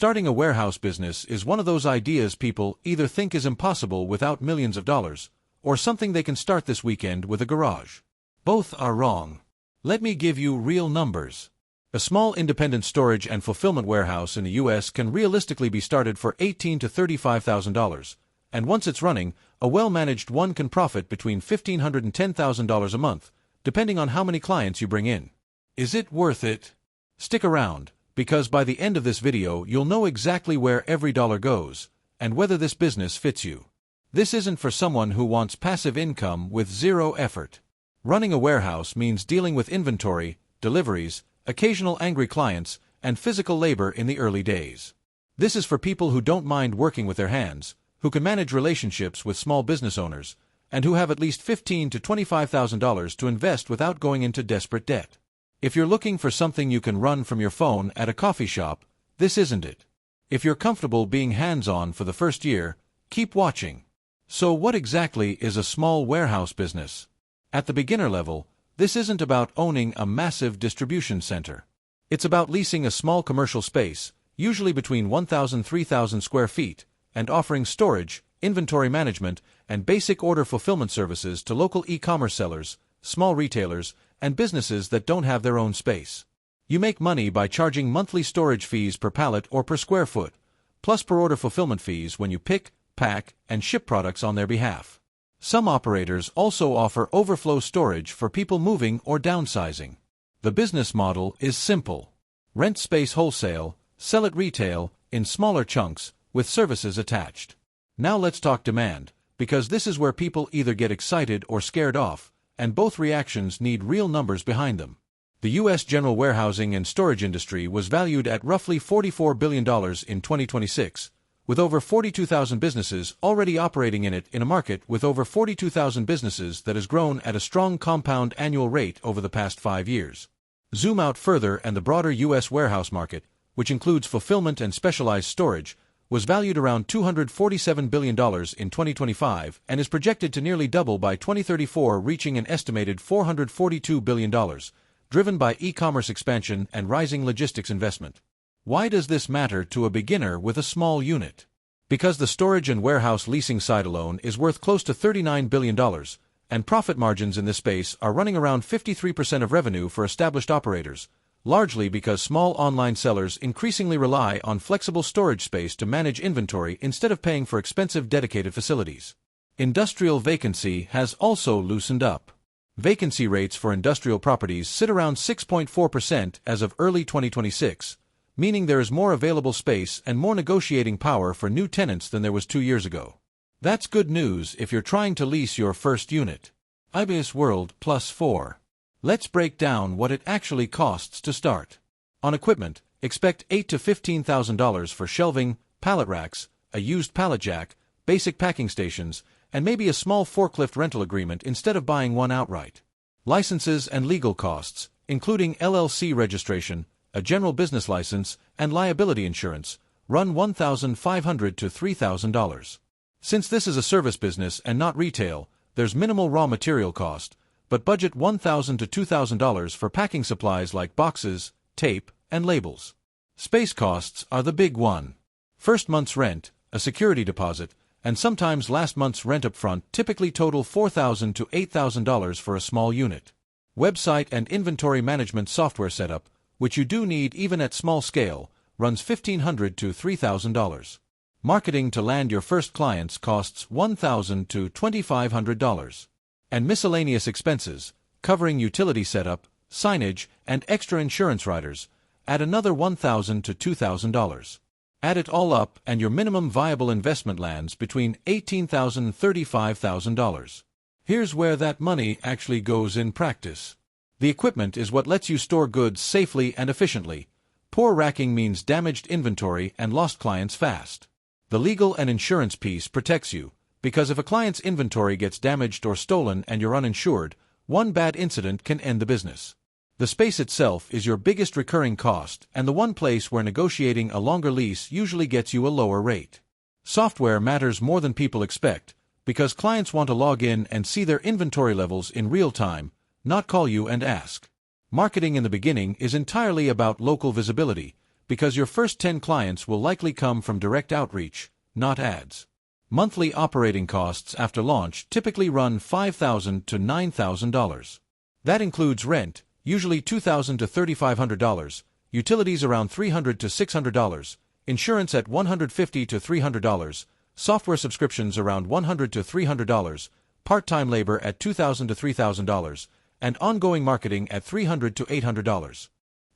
Starting a warehouse business is one of those ideas people either think is impossible without millions of dollars, or something they can start this weekend with a garage. Both are wrong. Let me give you real numbers. A small independent storage and fulfillment warehouse in the U.S. can realistically be started for $18,000 to $35,000, and once it's running, a well-managed one can profit between $1,500 and $10,000 a month, depending on how many clients you bring in. Is it worth it? Stick around, because by the end of this video you'll know exactly where every dollar goes, and whether this business fits you. This isn't for someone who wants passive income with zero effort. Running a warehouse means dealing with inventory, deliveries, occasional angry clients, and physical labor in the early days. This is for people who don't mind working with their hands, who can manage relationships with small business owners, and who have at least $15,000 to $25,000 to invest without going into desperate debt. If you're looking for something you can run from your phone at a coffee shop, this isn't it. If you're comfortable being hands-on for the first year, keep watching. So what exactly is a small warehouse business? At the beginner level, this isn't about owning a massive distribution center. It's about leasing a small commercial space, usually between 1,000 and 3,000 square feet, and offering storage, inventory management, and basic order fulfillment services to local e-commerce sellers, small retailers, and businesses that don't have their own space. You make money by charging monthly storage fees per pallet or per square foot, plus per order fulfillment fees when you pick, pack, and ship products on their behalf. Some operators also offer overflow storage for people moving or downsizing. The business model is simple. Rent space wholesale, sell it retail, in smaller chunks, with services attached. Now let's talk demand, because this is where people either get excited or scared off, and both reactions need real numbers behind them. The U.S. general warehousing and storage industry was valued at roughly $44 billion in 2026, with over 42,000 businesses already operating in it in a market with over 42,000 businesses that has grown at a strong compound annual rate over the past 5 years. Zoom out further and the broader U.S. warehouse market, which includes fulfillment and specialized storage, was valued around $247 billion in 2025 and is projected to nearly double by 2034, reaching an estimated $442 billion, driven by e-commerce expansion and rising logistics investment. Why does this matter to a beginner with a small unit? Because the storage and warehouse leasing side alone is worth close to $39 billion, and profit margins in this space are running around 53% of revenue for established operators, largely because small online sellers increasingly rely on flexible storage space to manage inventory instead of paying for expensive dedicated facilities. Industrial vacancy has also loosened up. Vacancy rates for industrial properties sit around 6.4% as of early 2026, meaning there is more available space and more negotiating power for new tenants than there was 2 years ago. That's good news if you're trying to lease your first unit. IBS World +4. Let's break down what it actually costs to start. On equipment, expect $8,000 to $15,000 for shelving, pallet racks, a used pallet jack, basic packing stations, and maybe a small forklift rental agreement instead of buying one outright. Licenses and legal costs, including LLC registration, a general business license, and liability insurance, run $1,500 to $3,000. Since this is a service business and not retail, there's minimal raw material cost, but budget $1,000 to $2,000 for packing supplies like boxes, tape, and labels. Space costs are the big one. First month's rent, a security deposit, and sometimes last month's rent up front typically total $4,000 to $8,000 for a small unit. Website and inventory management software setup, which you do need even at small scale, runs $1,500 to $3,000. Marketing to land your first clients costs $1,000 to $2,500. And miscellaneous expenses, covering utility setup, signage, and extra insurance riders, add another $1,000 to $2,000. Add it all up and your minimum viable investment lands between $18,000 and $35,000. Here's where that money actually goes in practice. The equipment is what lets you store goods safely and efficiently. Poor racking means damaged inventory and lost clients fast. The legal and insurance piece protects you, because if a client's inventory gets damaged or stolen and you're uninsured, one bad incident can end the business. The space itself is your biggest recurring cost and the one place where negotiating a longer lease usually gets you a lower rate. Software matters more than people expect, because clients want to log in and see their inventory levels in real time, not call you and ask. Marketing in the beginning is entirely about local visibility, because your first 10 clients will likely come from direct outreach, not ads. Monthly operating costs after launch typically run $5,000 to $9,000. That includes rent, usually $2,000 to $3,500, utilities around $300 to $600, insurance at $150 to $300, software subscriptions around $100 to $300, part-time labor at $2,000 to $3,000, and ongoing marketing at $300 to $800.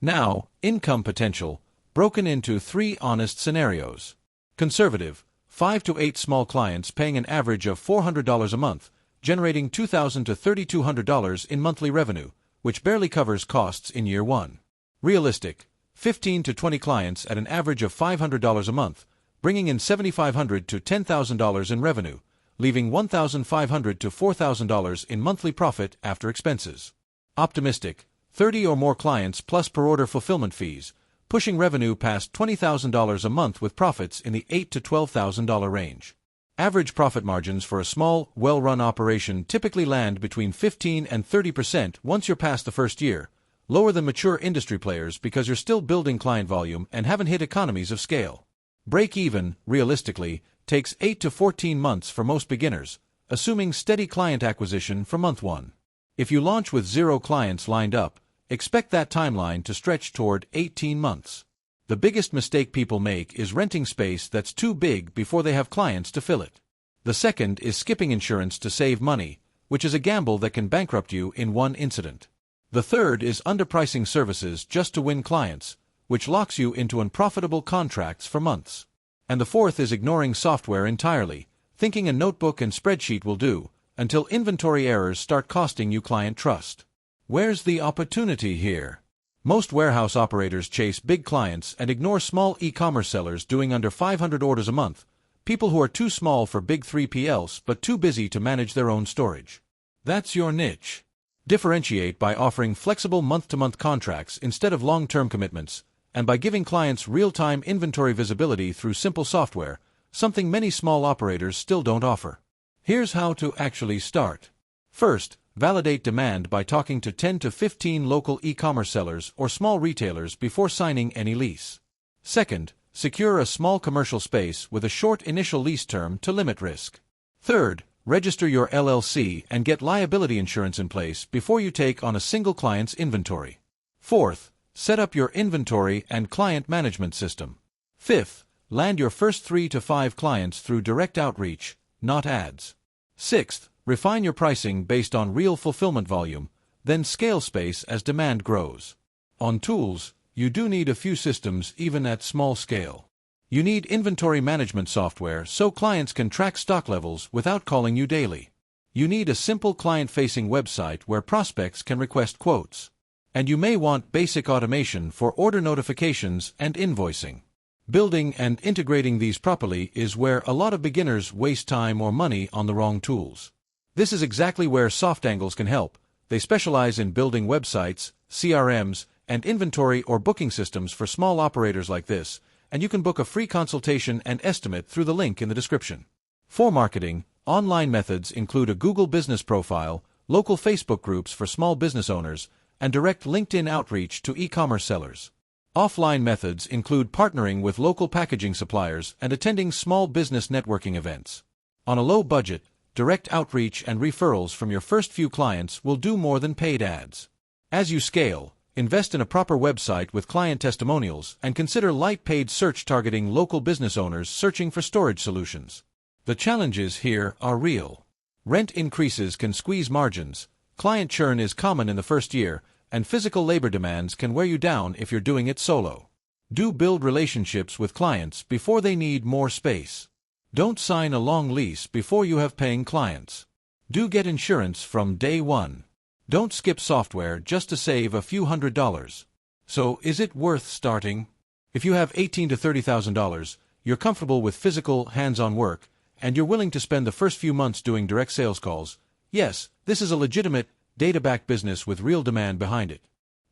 Now, income potential, broken into 3 honest scenarios. Conservative, 5 to 8 small clients paying an average of $400 a month, generating $2,000 to $3,200 in monthly revenue, which barely covers costs in year 1. Realistic, 15 to 20 clients at an average of $500 a month, bringing in $7,500 to $10,000 in revenue, leaving $1,500 to $4,000 in monthly profit after expenses. Optimistic, 30 or more clients plus per order fulfillment fees, pushing revenue past $20,000 a month with profits in the $8,000 to $12,000 range. Average profit margins for a small, well-run operation typically land between 15% and 30% once you're past the first year, lower than mature industry players because you're still building client volume and haven't hit economies of scale. Break even, realistically, takes 8 to 14 months for most beginners, assuming steady client acquisition for month 1. If you launch with 0 clients lined up, expect that timeline to stretch toward 18 months. The biggest mistake people make is renting space that's too big before they have clients to fill it. The second is skipping insurance to save money, which is a gamble that can bankrupt you in one incident. The third is underpricing services just to win clients, which locks you into unprofitable contracts for months. And the fourth is ignoring software entirely, thinking a notebook and spreadsheet will do, until inventory errors start costing you client trust. Where's the opportunity here? Most warehouse operators chase big clients and ignore small e-commerce sellers doing under 500 orders a month, people who are too small for big 3PLs but too busy to manage their own storage. That's your niche. Differentiate by offering flexible month-to-month contracts instead of long-term commitments, and by giving clients real-time inventory visibility through simple software, something many small operators still don't offer. Here's how to actually start. First, validate demand by talking to 10 to 15 local e-commerce sellers or small retailers before signing any lease. Second, secure a small commercial space with a short initial lease term to limit risk. Third, register your LLC and get liability insurance in place before you take on a single client's inventory. Fourth, set up your inventory and client management system. Fifth, land your first 3 to 5 clients through direct outreach, not ads. Sixth, refine your pricing based on real fulfillment volume, then scale space as demand grows. On tools, you do need a few systems even at small scale. You need inventory management software so clients can track stock levels without calling you daily. You need a simple client-facing website where prospects can request quotes. And you may want basic automation for order notifications and invoicing. Building and integrating these properly is where a lot of beginners waste time or money on the wrong tools. This is exactly where SoftAngles can help. They specialize in building websites, CRMs, and inventory or booking systems for small operators like this, and you can book a free consultation and estimate through the link in the description. For marketing, online methods include a Google business profile, local Facebook groups for small business owners, and direct LinkedIn outreach to e-commerce sellers. Offline methods include partnering with local packaging suppliers and attending small business networking events. On a low budget, direct outreach and referrals from your first few clients will do more than paid ads. As you scale, invest in a proper website with client testimonials and consider light paid search targeting local business owners searching for storage solutions. The challenges here are real. Rent increases can squeeze margins, client churn is common in the first year, and physical labor demands can wear you down if you're doing it solo. Do build relationships with clients before they need more space. Don't sign a long lease before you have paying clients. Do get insurance from day one. Don't skip software just to save a few $100s. So, is it worth starting? If you have $18,000 to $30,000, you're comfortable with physical, hands-on work, and you're willing to spend the first few months doing direct sales calls, yes, this is a legitimate, data-backed business with real demand behind it.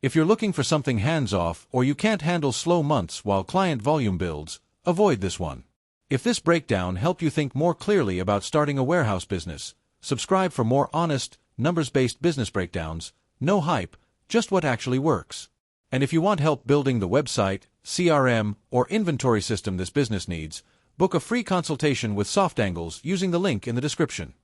If you're looking for something hands-off or you can't handle slow months while client volume builds, avoid this one. If this breakdown helped you think more clearly about starting a warehouse business, subscribe for more honest, numbers-based business breakdowns, no hype, just what actually works. And if you want help building the website, CRM, or inventory system this business needs, book a free consultation with SoftAngles using the link in the description.